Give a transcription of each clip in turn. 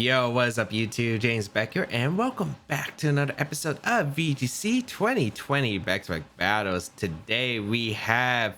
Yo, what's up YouTube? James back here and welcome back to another episode of VGC 2020 Back Battles. Today we have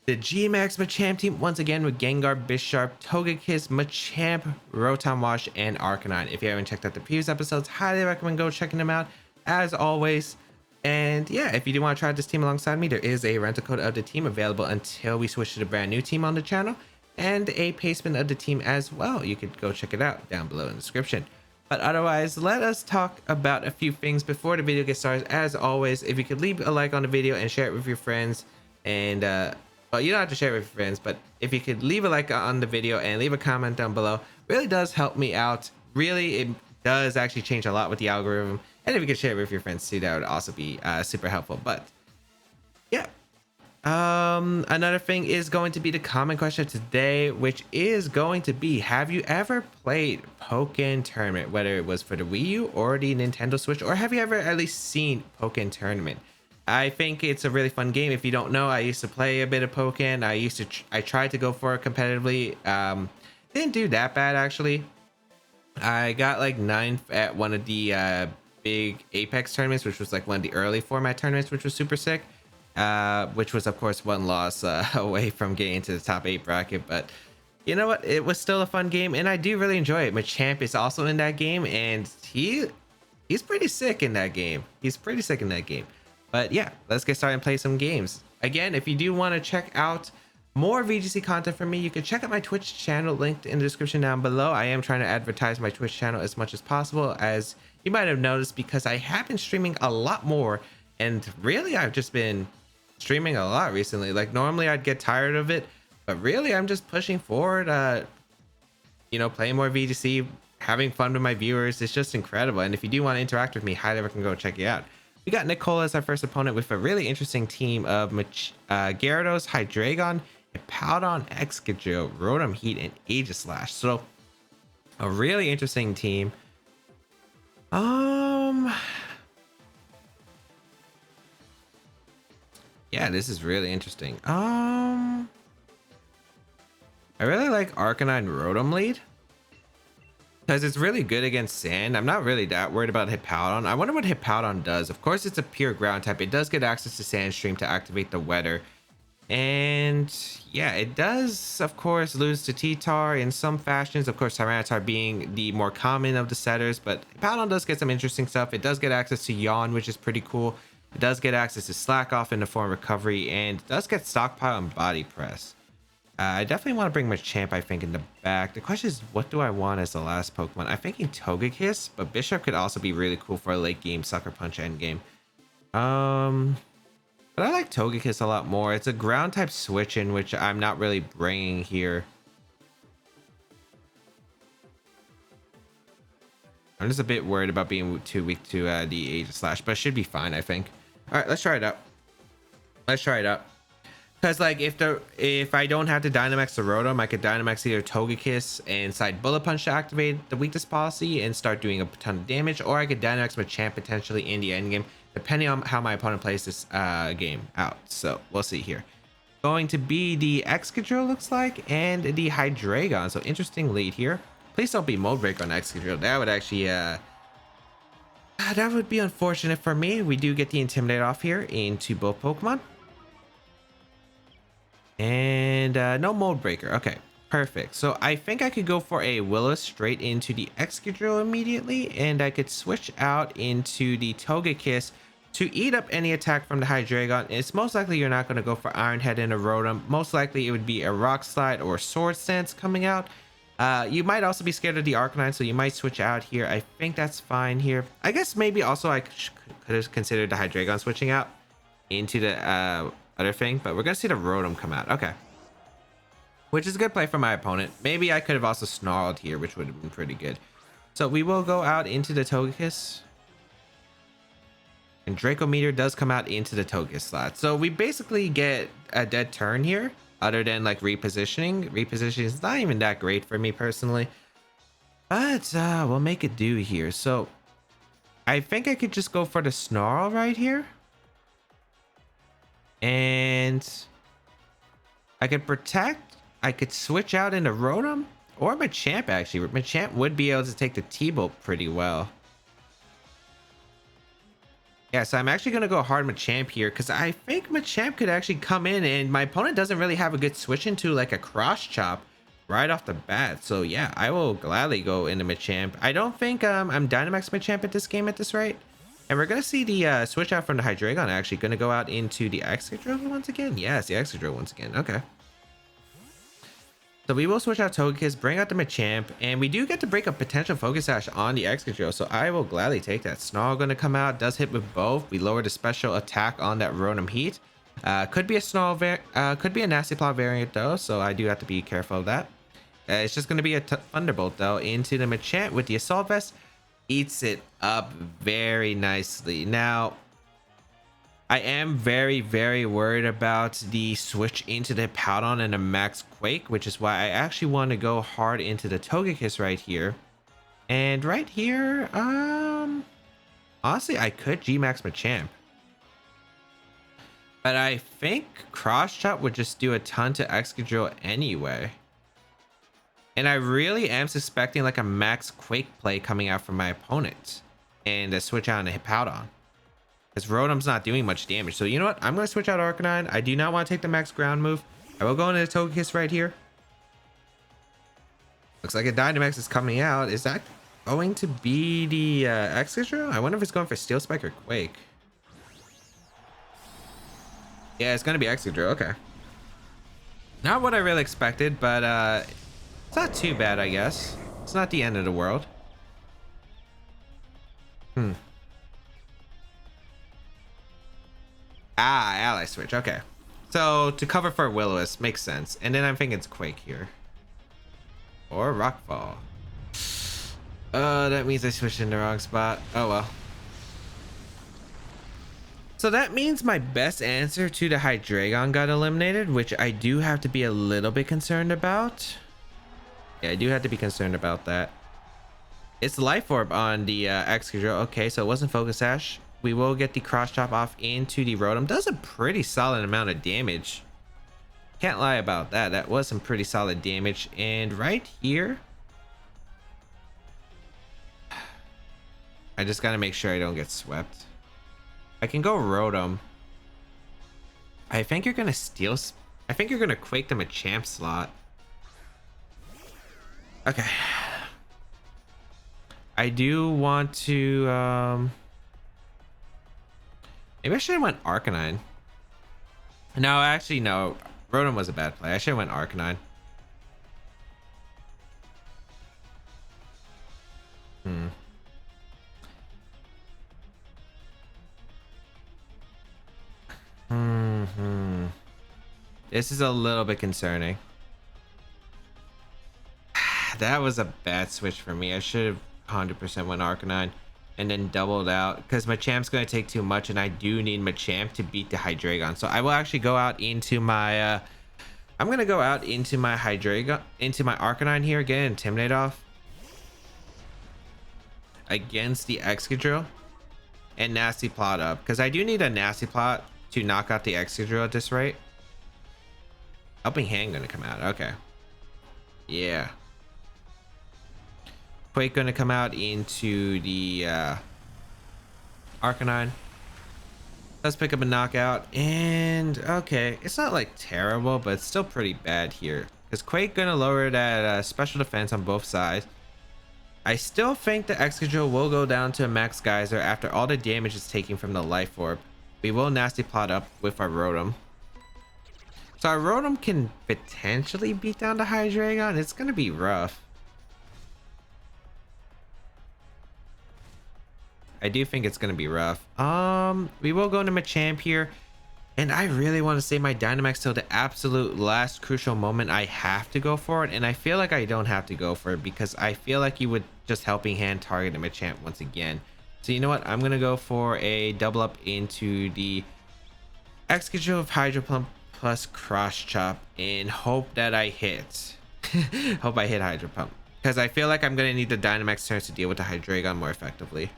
the Gmax-Machamp team once again with Gengar, Bisharp, Togekiss, Machamp, Rotom-Wash, and Arcanine. If you haven't checked out the previous episodes, highly recommend go checking them out as always. And yeah, if you do want to try this team alongside me, there is a rental code of the team available until we switch to the brand new team on the channel, and a placement of the team as well. You could go check it out down below in the description. But otherwise, let us talk about a few things before the video gets started. As always, if you could leave a like on the video and share it with your friends, and well, you don't have to share it with your friends, but if you could leave a like on the video and leave a comment down below, really does help me out. Really, it does actually change a lot with the algorithm. And if you could share it with your friends too, that would also be super helpful. But yeah, another thing is going to be the common question today, which is going to be, have you ever played Pokémon Tournament, whether it was for the Wii U or the Nintendo Switch, or have you ever at least seen Pokémon Tournament? I think it's a really fun game. If you don't know, I used to play a bit of Pokémon. I tried to go for it competitively. Didn't do that bad actually. I got like 9th at one of the big Apex tournaments, which was like one of the early format tournaments, which was super sick. Which was of course one loss away from getting into the top 8 bracket, but you know what, it was still a fun game and I do really enjoy it. Machamp is also in that game and he's pretty sick in that game. But yeah, let's get started and play some games. Again, if you do want to check out more VGC content from me, you can check out my Twitch channel linked in the description down below. I am trying to advertise my Twitch channel as much as possible, as you might have noticed, because I have been streaming a lot more, and really I've just been streaming a lot recently. Like normally I'd get tired of it, but really I'm just pushing forward, you know, playing more VGC, having fun with my viewers. It's just incredible. And if you do want to interact with me, highly recommend go check it out. We got Nicole as our first opponent with a really interesting team of Gyarados, Hydreigon, Hippowdon, Excadrill, Rotom Heat, and Aegislash. So a really interesting team. Yeah, this is really interesting. I really like Arcanine Rotom lead because it's really good against sand. I'm not really that worried about Hippowdon. I wonder what Hippowdon does. Of course, it's a pure ground type. It does get access to Sandstream to activate the weather. And yeah, it does, of course, lose to T-Tar in some fashions. Of course, Tyranitar being the more common of the setters, but Hippowdon does get some interesting stuff. It does get access to Yawn, which is pretty cool. It does get access to Slack Off in the form of recovery, and does get Stockpile and Body Press. I definitely want to bring Machamp, I think, in the back. The question is, what do I want as the last Pokemon? I'm thinking Togekiss, but Bisharp could also be really cool for a late game Sucker Punch endgame. But I like Togekiss a lot more. It's a ground type switch in, which I'm not really bringing here. I'm just a bit worried about being too weak to the Aegislash, but it should be fine, I think. All right, let's try it out. Because like if I don't have to Dynamax the Rotom, I could Dynamax either Togekiss and side Bullet Punch to activate the weakness policy and start doing a ton of damage, or I could Dynamax Machamp potentially in the endgame, depending on how my opponent plays this game out. So we'll see here. Going to be the Excadrill, looks like, and the Hydreigon. So interesting lead here. Please don't be Mold Breaker on Excadrill. That would actually that would be unfortunate for me. We do get the Intimidate off here into both Pokemon. And no Mold Breaker. Okay, perfect. So I think I could go for a Willow straight into the Excadrill immediately, and I could switch out into the Togekiss to eat up any attack from the Hydreigon. It's most likely you're not going to go for Iron Head in a Rotom. Most likely it would be a Rock Slide or Sword Stance coming out. You might also be scared of the Arcanine, so you might switch out here. I think that's fine here. I guess maybe also I could have considered the Hydreigon switching out into the other thing, but we're gonna see the Rotom come out. Okay, which is a good play for my opponent. Maybe I could have also Snarled here, which would have been pretty good. So we will go out into the Togekiss, and Draco Meteor does come out into the Togekiss slot. So we basically get a dead turn here, other than like repositioning. Repositioning is not even that great for me personally, but we'll make it do here. So I think I could just go for the Snarl right here, and I could protect. I could switch out into Rotom, or Machamp actually. Machamp would be able to take the T-Bolt pretty well. Yeah, so I'm actually going to go hard Machamp here because I think Machamp could actually come in and my opponent doesn't really have a good switch into like a cross chop right off the bat. So yeah, I will gladly go into Machamp. I don't think I'm Dynamax-Machamp at this game at this rate. And we're going to see the switch out from the Hydreigon actually going to go out into the Excadrill once again. Yes, the Excadrill once again. Okay. So we will switch out Togekiss, bring out the Machamp, and we do get to break a potential Focus Sash on the Excadrill, so I will gladly take that. Snarl going to come out, does hit with both. We lower the special attack on that Rotom Heat. Could be a Snarl could be a Nasty Plot variant though, so I do have to be careful of that. It's just going to be a Thunderbolt though into the Machamp with the Assault Vest. Eats it up very nicely. Now, I am very, very worried about the switch into the Powdon and the Max Quake, which is why I actually want to go hard into the Togekiss right here. And right here, honestly, I could Gmax-Machamp. But I think Cross Chop would just do a ton to Excadrill anyway. And I really am suspecting like a Max Quake play coming out from my opponent. And a switch out into Hippowdon. Because Rotom's not doing much damage. So you know what? I'm going to switch out Arcanine. I do not want to take the max ground move. I will go into the Togekiss right here. Looks like a Dynamax is coming out. Is that going to be the Excadrill? I wonder if it's going for Steel Spike or Quake. Yeah, it's going to be Excadrill. Okay. Not what I really expected, but it's not too bad, I guess. It's not the end of the world. Ah, ally switch. Okay. So to cover for Will-O-Wisp makes sense. And then I'm thinking it's Quake here. Or Rockfall. That means I switched in the wrong spot. Oh well. So that means my best answer to the Hydreigon got eliminated, which I do have to be a little bit concerned about. Yeah, I do have to be concerned about that. It's Life Orb on the Excadrill. Okay, so it wasn't Focus Sash. We will get the Cross Chop off into the Rotom. Does a pretty solid amount of damage. Can't lie about that. That was some pretty solid damage. And right here, I just got to make sure I don't get swept. I can go Rotom. I think you're going to steal. I think you're going to Quake the Machamp slot. Okay. I do want to... maybe I should have went Arcanine. No, actually, no. Rotom was a bad play. I should have went Arcanine. This is a little bit concerning. That was a bad switch for me. I should have 100% went Arcanine and then doubled out because Machamp's going to take too much and I do need Machamp to beat the Hydreigon. So I will actually go out into my I'm going to go out into my Hydreigon, into my Arcanine here again, Intimidate off against the Excadrill and Nasty Plot up because I do need a Nasty Plot to knock out the Excadrill at this rate. Helping Hand going to come out. Okay. Yeah. Quake going to come out into the Arcanine. Let's pick up a knockout. And okay, it's not like terrible, but it's still pretty bad here. Because Quake going to lower that special defense on both sides. I still think the Excadrill will go down to a Max Geyser after all the damage it's taking from the Life Orb. We will Nasty Plot up with our Rotom. So our Rotom can potentially beat down the Hydreigon. It's going to be rough. I do think it's going to be rough. We will go into Machamp here. And I really want to save my Dynamax till the absolute last crucial moment. I have to go for it. And I feel like I don't have to go for it because I feel like you would just Helping Hand target the Machamp once again. So you know what? I'm going to go for a double up into the Excadrill of Hydro Pump plus Cross Chop and hope that I hit. Hope I hit Hydro Pump. Because I feel like I'm going to need the Dynamax turns to deal with the Hydreigon more effectively.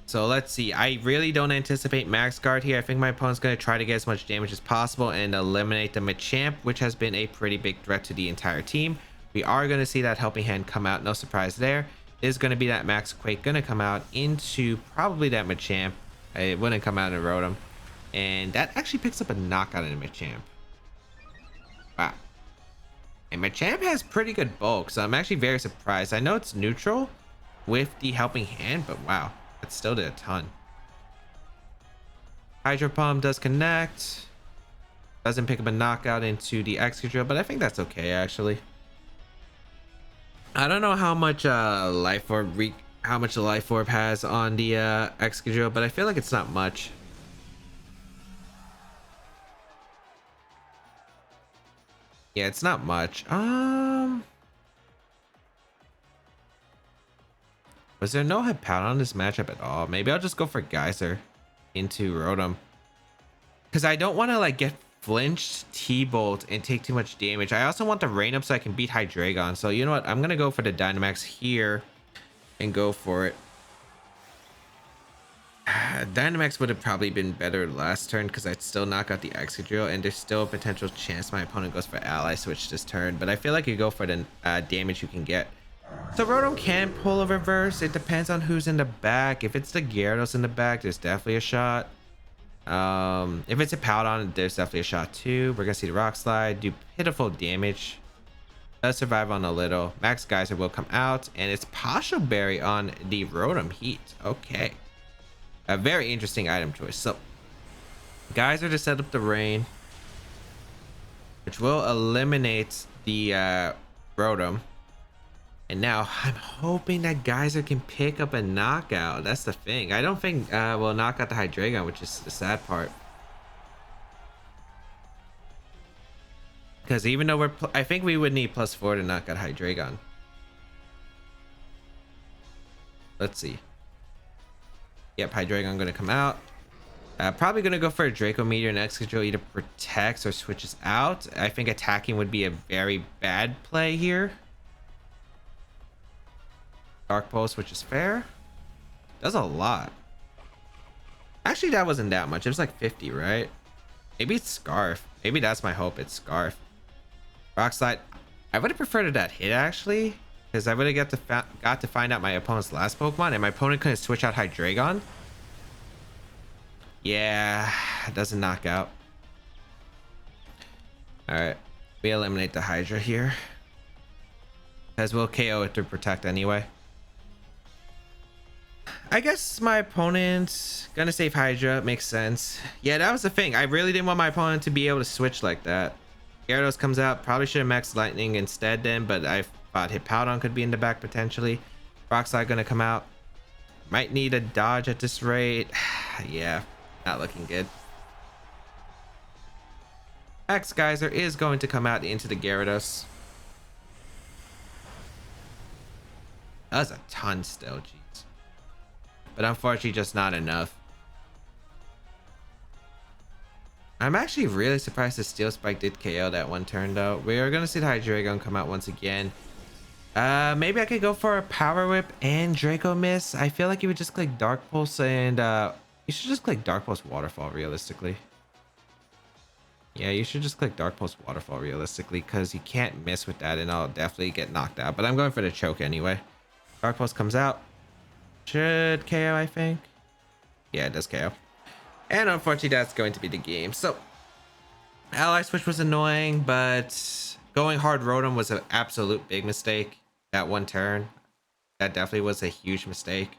So let's see. I really don't anticipate max guard here. I think my opponent's going to try to get as much damage as possible and eliminate the Machamp, which has been a pretty big threat to the entire team. We are going to see that helping hand come out. No surprise there. Is going to be that Max Quake going to come out into probably that Machamp. It wouldn't come out in Rotom. And that actually picks up a knockout in Machamp. Wow. And Machamp has pretty good bulk, so I'm actually very surprised. I know it's neutral with the helping hand, but wow. That still did a ton. Hydro Pump does connect. Doesn't pick up a knockout into the Excadrill, but I think that's okay actually. I don't know how much life orb how much the life orb has on the Excadrill, but I feel like it's not much. Yeah, it's not much. Was there no Hippowdon on this matchup at all? Maybe I'll just go for Geyser into Rotom. Because I don't want to like get flinched T-Bolt and take too much damage. I also want the rain up so I can beat Hydreigon. So you know what? I'm going to go for the Dynamax here and go for it. Dynamax would have probably been better last turn because I'd still knock out the Excadrill, and there's still a potential chance my opponent goes for Ally Switch this turn, but I feel like you go for the damage you can get. So Rotom can pull a reverse. It depends on who's in the back. If it's the Gyarados in the back, there's definitely a shot. If it's a Hippowdon, there's definitely a shot too. We're gonna see the Rock Slide do pitiful damage. Does survive on a little. Max Geyser will come out, and it's Partial Berry on the Rotom Heat. Okay. A very interesting item choice. So, Geyser to set up the rain, which will eliminate the Rotom. And now I'm hoping that Geyser can pick up a knockout. That's the thing. I don't think we'll knock out the Hydreigon, which is the sad part. Because even though I think we would need +4 to knock out Hydreigon. Let's see. Yep, Hydreigon going to come out. Probably going to go for a Draco Meteor, and Excadrill either protects or switches out. I think attacking would be a very bad play here. Dark Pulse, which is fair. Does a lot. Actually, that wasn't that much. It was like 50, right? Maybe it's Scarf. Maybe that's my hope. It's Scarf. Rock Slide. I would have preferred that hit, actually. Because I would have got to find out my opponent's last Pokemon, and my opponent couldn't switch out Hydreigon. Yeah, it doesn't knock out. Alright, we eliminate the Hydra here. As we'll KO it through Protect anyway. I guess my opponent's gonna save Hydra. Makes sense. Yeah, that was the thing. I really didn't want my opponent to be able to switch like that. Gyarados comes out. Probably should have maxed Lightning instead then, but I thought Hippowdon could be in the back potentially. Rock Slide gonna come out. Might need a dodge at this rate. Yeah, not looking good. X Geyser is going to come out into the Gyarados. That was a ton still, jeez. But unfortunately just not enough. I'm actually really surprised the Steel Spike did KO that one turn though. We are gonna see the Hydreigon come out once again. Maybe I could go for a Power Whip and Draco Miss. I feel like you would just click Dark Pulse, and you should just click Dark Pulse Waterfall realistically. Yeah, you should just click Dark Pulse Waterfall realistically, because you can't miss with that and I'll definitely get knocked out. But I'm going for the choke anyway. Dark Pulse comes out. Should KO, I think. Yeah, it does KO. And unfortunately, that's going to be the game. So, Ally Switch was annoying, but going hard Rotom was an absolute big mistake. That one turn. That definitely was a huge mistake.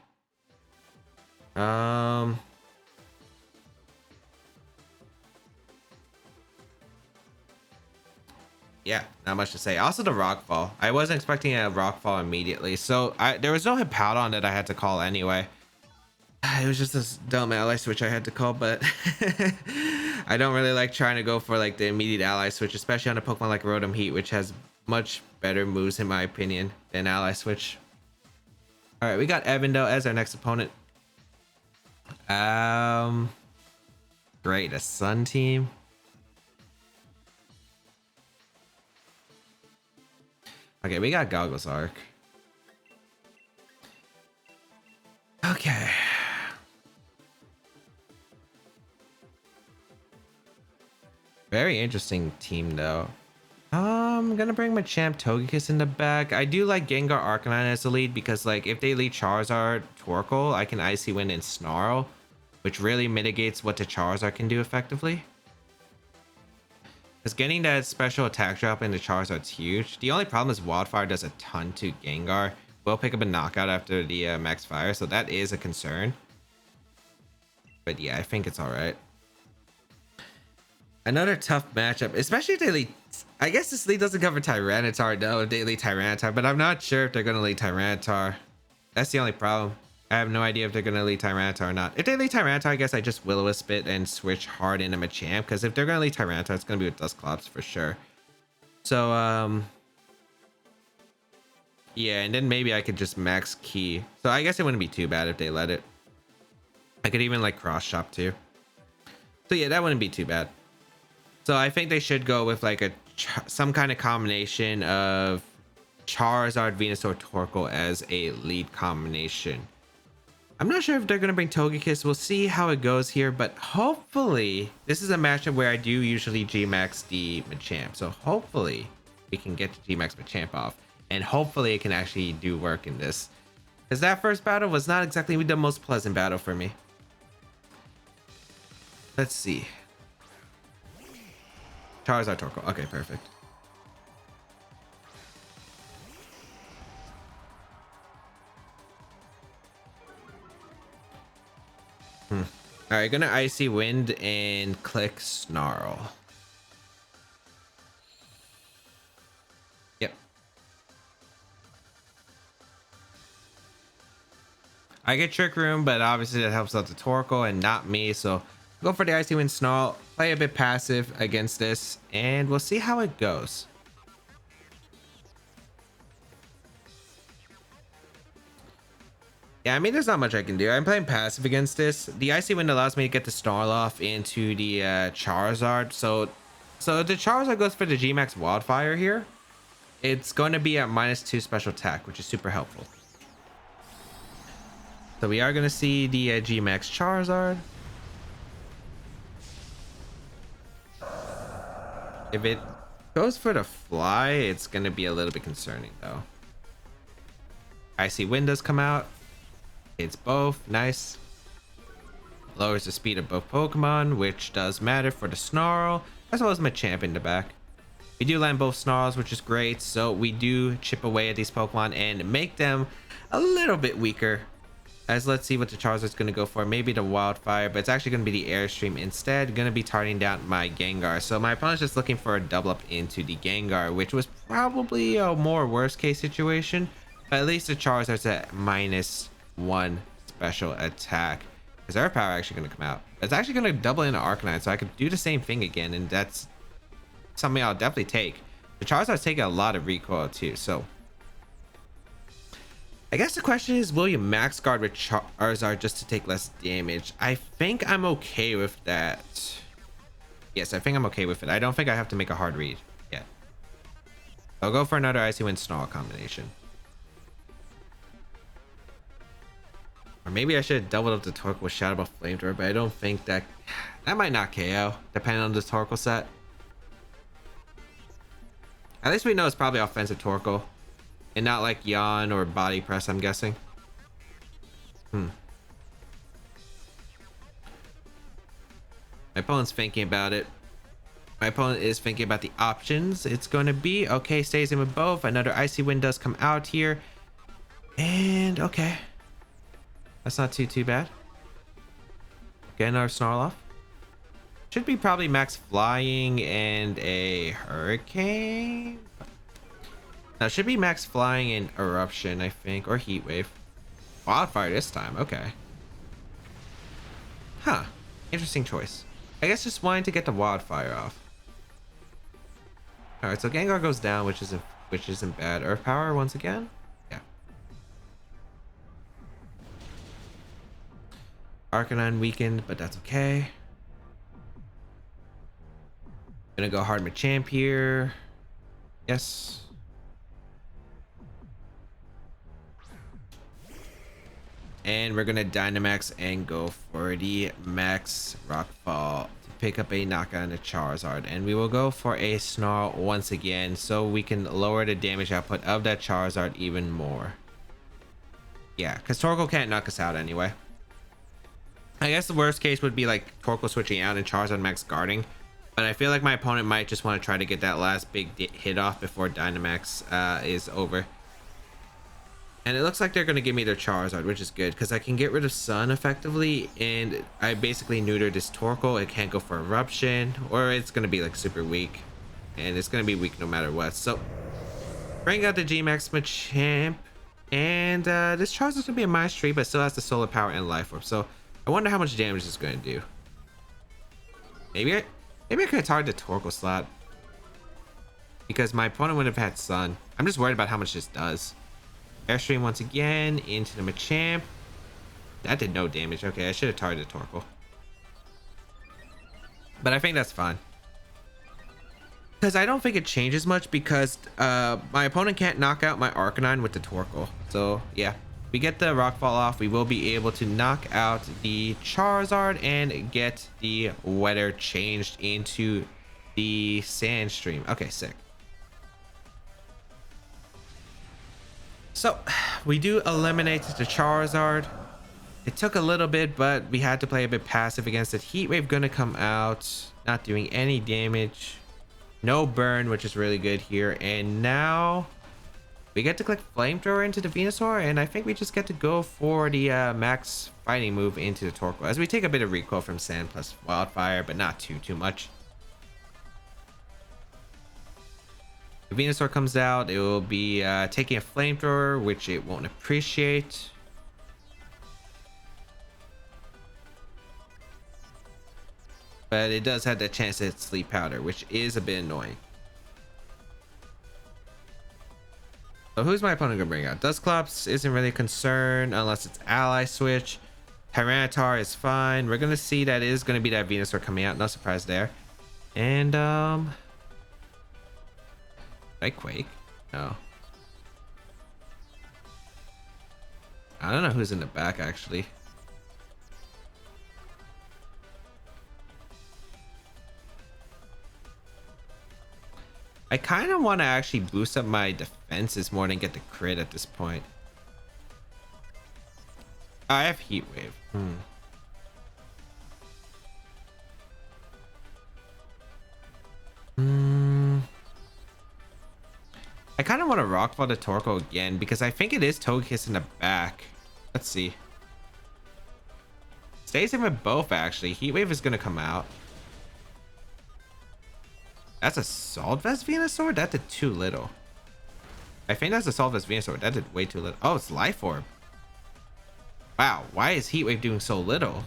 Yeah, not much to say. Also the Rockfall. I wasn't expecting a Rockfall immediately. So there was no Hippowdon that I had to call anyway. It was just this dumb Ally Switch I had to call, but I don't really like trying to go for like the immediate Ally Switch, especially on a Pokemon like Rotom Heat, which has much better moves in my opinion than Ally Switch. All right, we got Evandale as our next opponent. Great, a Sun team. Okay, we got Goggles Arc. Okay. Very interesting team though. I'm gonna bring Machamp Togekiss in the back. I do like Gengar Arcanine as the lead because like if they lead Charizard Torkoal, I can Icy Wind and Snarl, which really mitigates what the Charizard can do effectively. Because getting that special attack drop into Charizard's huge. The only problem is Wildfire does a ton to Gengar. Will pick up a knockout after the max fire, so that is a concern. But yeah, I think it's alright. Another tough matchup, especially if they lead. I guess this lead doesn't cover Tyranitar, though, if they lead Tyranitar, but I'm not sure if they're going to lead Tyranitar. That's the only problem. I have no idea if they're going to lead Tyranitar or not. If they lead Tyranitar, I guess I just Will-O-Wisp it and switch hard into Machamp, because if they're going to lead Tyranitar, it's going to be with Dusclops for sure. So, yeah, and then maybe I could just max key. So I guess it wouldn't be too bad if they let it. I could even like cross shop too. So yeah, that wouldn't be too bad. So I think they should go with like some kind of combination of Charizard, Venusaur, Torkoal as a lead combination. I'm not sure if they're going to bring Togekiss. We'll see how it goes here, but hopefully this is a matchup where I do usually Gmax the Machamp. So hopefully we can get the Gmax-Machamp off, and hopefully it can actually do work in this, because that first battle was not exactly the most pleasant battle for me. Let's see. Charizard, Torkoal. Okay, perfect. All right, gonna Icy Wind and click Snarl. Yep. I get Trick Room, but obviously that helps out the Torkoal and not me, so go for the Icy Wind Snarl, play a bit passive against this, and we'll see how it goes. Yeah, I mean, there's not much I can do. I'm playing passive against this. The Icy Wind allows me to get the Snarl off into the Charizard. So the Charizard goes for the Gmax Wildfire here. It's going to be at -2 special attack, which is super helpful. So we are going to see the Gmax Charizard. If it goes for the fly, it's going to be a little bit concerning, though. Icy Wind does come out. It's both. Nice. Lowers the speed of both Pokemon, which does matter for the Snarl, as well as Machamp in the back. We do land both Snarls, which is great, so we do chip away at these Pokemon and make them a little bit weaker. As let's see what the Charizard's going to go for. Maybe the Wildfire, but it's actually going to be the Airstream instead. Going to be targeting down my Gengar. So my opponent's just looking for a double up into the Gengar, which was probably a more worst case situation. But at least the Charizard's at -1 special attack. Is Air Power actually going to come out? It's actually going to double into Arcanine, so I could do the same thing again, and that's something I'll definitely take. The Charizard's taking a lot of recoil too, so I guess the question is, will you max guard with Charizard just to take less damage? I think I'm okay with that. Yes, I think I'm okay with it. I don't think I have to make a hard read yet. I'll go for another Icy Wind Snarl combination. Or maybe I should have doubled up the Torkoal with Shadow Ball Flamethrower, but I don't think that might not KO, depending on the Torkoal set. At least we know it's probably offensive Torkoal, and not like Yawn or Body Press, I'm guessing. My opponent's thinking about it. My opponent is thinking about the options. It's going to be, okay, stays in with both. Another Icy Wind does come out here. And, okay. That's not too bad. Get another Snarl off. Should be probably max flying and a hurricane. Now should be max flying and eruption, I think, or heat wave. Wildfire this time. Okay. Huh. Interesting choice. I guess just wanting to get the Wildfire off. All right, so Gengar goes down, which isn't bad. Earth Power once again. Yeah. Arcanine weakened, but that's okay. Gonna go hard Machamp here. Yes. And we're gonna Dynamax and go for the Max Rockfall to pick up a knockout and a Charizard, and we will go for a Snarl once again so we can lower the damage output of that Charizard even more. Yeah, because Torkoal can't knock us out anyway. I guess the worst case would be like Torkoal switching out and Charizard max guarding, but I feel like my opponent might just want to try to get that last big hit off before Dynamax is over. And it looks like they're going to give me their Charizard, which is good because I can get rid of Sun effectively, and I basically neutered this Torkoal. It can't go for Eruption, or it's going to be like super weak, and it's going to be weak no matter what. So bring out the Gmax-Machamp, and this Charizard's going to be a -3, but still has the Solar Power and Life Orb. So I wonder how much damage it's going to do. Maybe I could have targeted the Torkoal slot because my opponent would have had Sun. I'm just worried about how much this does. Airstream once again into the Machamp. That did no damage. Okay, I should have targeted Torkoal. But I think that's fine. Because I don't think it changes much because my opponent can't knock out my Arcanine with the Torkoal. So yeah, we get the Rockfall off. We will be able to knock out the Charizard and get the weather changed into the Sandstream. Okay, sick. So we do eliminate the Charizard. It took a little bit, but we had to play a bit passive against it. Heat Wave gonna come out, not doing any damage. No burn, which is really good here. And now we get to click Flamethrower into the Venusaur, and I think we just get to go for the max fighting move into the Torkoal, as we take a bit of recoil from Sand plus Wildfire, but not too much. The Venusaur comes out, it will be taking a Flamethrower, which it won't appreciate. But it does have the chance to hit Sleep Powder, which is a bit annoying. So who's my opponent gonna bring out? Dusclops isn't really a concern unless it's Ally Switch. Tyranitar is fine. We're gonna see that it is gonna be that Venusaur coming out, no surprise there. And I Quake? No. I don't know who's in the back actually. I kind of want to actually boost up my defenses more than get the crit at this point. I have Heat Wave. I kind of want to Rockfall the Torkoal again because I think it is Togekiss in the back. Let's see. Stays in with both actually. Heat Wave is going to come out. That's a Salt Vest Venusaur? That did too little. I think that's a Salt Vest Venusaur. That did way too little. Oh, it's Life Orb. Wow, why is Heat Wave doing so little?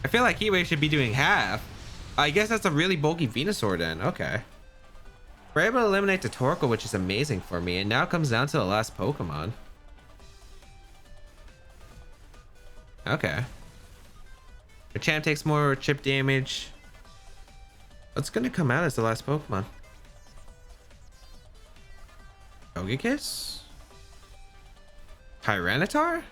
I feel like Heat Wave should be doing half. I guess that's a really bulky Venusaur then. Okay. We're able to eliminate the Torkoal, which is amazing for me. And now it comes down to the last Pokemon. Okay. Machamp takes more chip damage. What's going to come out as the last Pokemon? Togekiss? Tyranitar?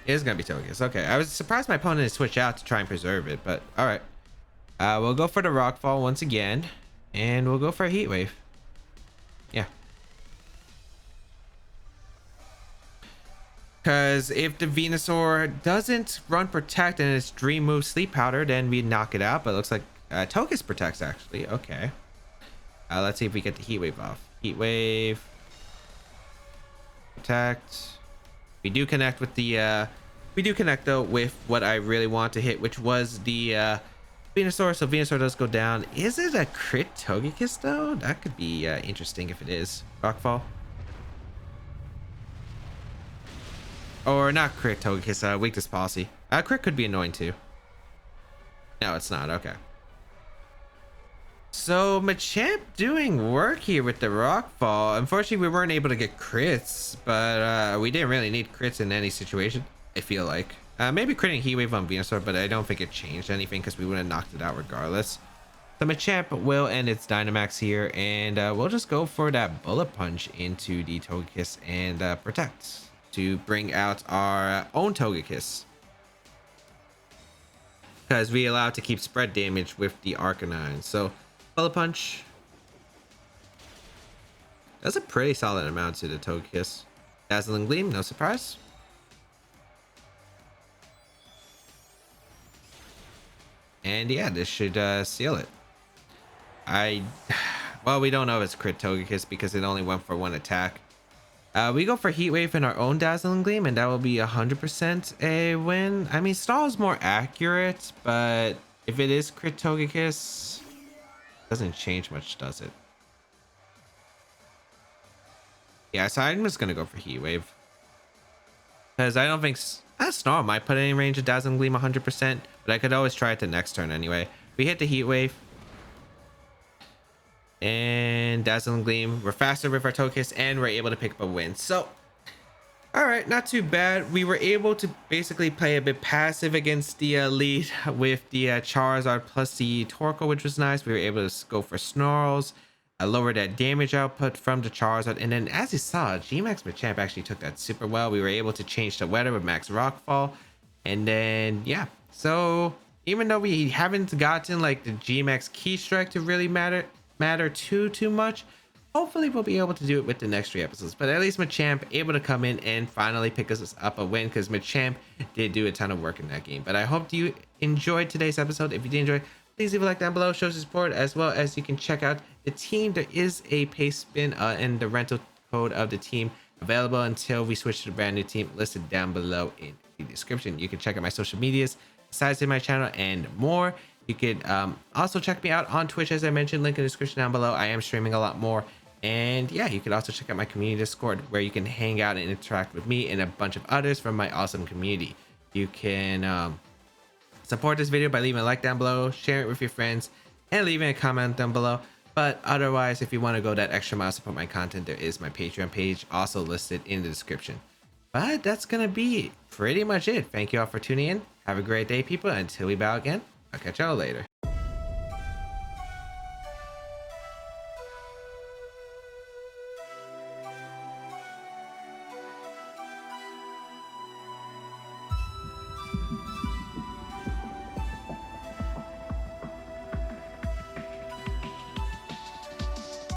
It is going to be Togekiss. Okay, I was surprised my opponent didn't switch out to try and preserve it, but alright. We'll go for the Rockfall once again, and we'll go for a Heat Wave. Yeah. Because if the Venusaur doesn't run Protect and its Dream move Sleep Powder, then we knock it out. But it looks like Togekiss protects actually. Okay. Let's see if we get the Heat Wave off. Heat Wave. Protect. We do connect with the we do connect though with what I really want to hit, which was the Venusaur. So Venusaur does go down. Is it a crit Togekiss though? That could be interesting if it is. Rockfall. Or not crit Togekiss, Weakness Policy. Crit could be annoying too. No, it's not. Okay. So Machamp doing work here with the Rockfall. Unfortunately, we weren't able to get crits, but we didn't really need crits in any situation, I feel like. Maybe critting Heat Wave on Venusaur, but I don't think it changed anything because we would have knocked it out regardless. So Machamp will end its Dynamax here, and we'll just go for that Bullet Punch into the Togekiss and Protect to bring out our own Togekiss. because we allow it to keep spread damage with the Arcanine. So Bullet Punch. That's a pretty solid amount to the Togekiss. Dazzling Gleam, no surprise. And yeah, this should seal it. Well, we don't know if it's crit Togekiss because it only went for one attack. We go for Heat Wave in our own Dazzling Gleam, and that will be 100% a win. I mean, Stall is more accurate, but if it is crit Togekiss, doesn't change much, does it? Yeah, so I'm just gonna go for Heat Wave because I don't think Snarl might put any range of Dazzling Gleam 100%, but I could always try it the next turn anyway. We hit the Heat Wave and Dazzling Gleam. We're faster with our Togekiss, and we're able to pick up a win. So, all right, not too bad. We were able to basically play a bit passive against the lead with the Charizard plus the Torkoal, which was nice. We were able to go for Snarls. Lower that damage output from the Charizard, and then as you saw, Gmax-Machamp actually took that super well. We were able to change the weather with Max Rockfall, and then yeah, so even though we haven't gotten like the Gmax Key Strike to really matter too much, hopefully we'll be able to do it with the next 3 episodes. But at least Machamp able to come in and finally pick us up a win, because Machamp did do a ton of work in that game. But I hope you enjoyed today's episode. If you did enjoy, please leave a like down below, show support, as well as you can check out the team. There is a pay spin and the rental code of the team available until we switch to the brand new team, listed down below in the description. You can check out my social medias, besides in my channel, and more. You could also check me out on Twitch, as I mentioned, link in the description down below. I am streaming a lot more. And yeah, you could also check out my community Discord, where you can hang out and interact with me and a bunch of others from my awesome community. You can support this video by leaving a like down below, sharing it with your friends, and leaving a comment down below. But otherwise, if you want to go that extra mile to support my content, there is my Patreon page also listed in the description. But that's gonna be pretty much it. Thank you all for tuning in. Have a great day, people. Until we bow again, I'll catch y'all later.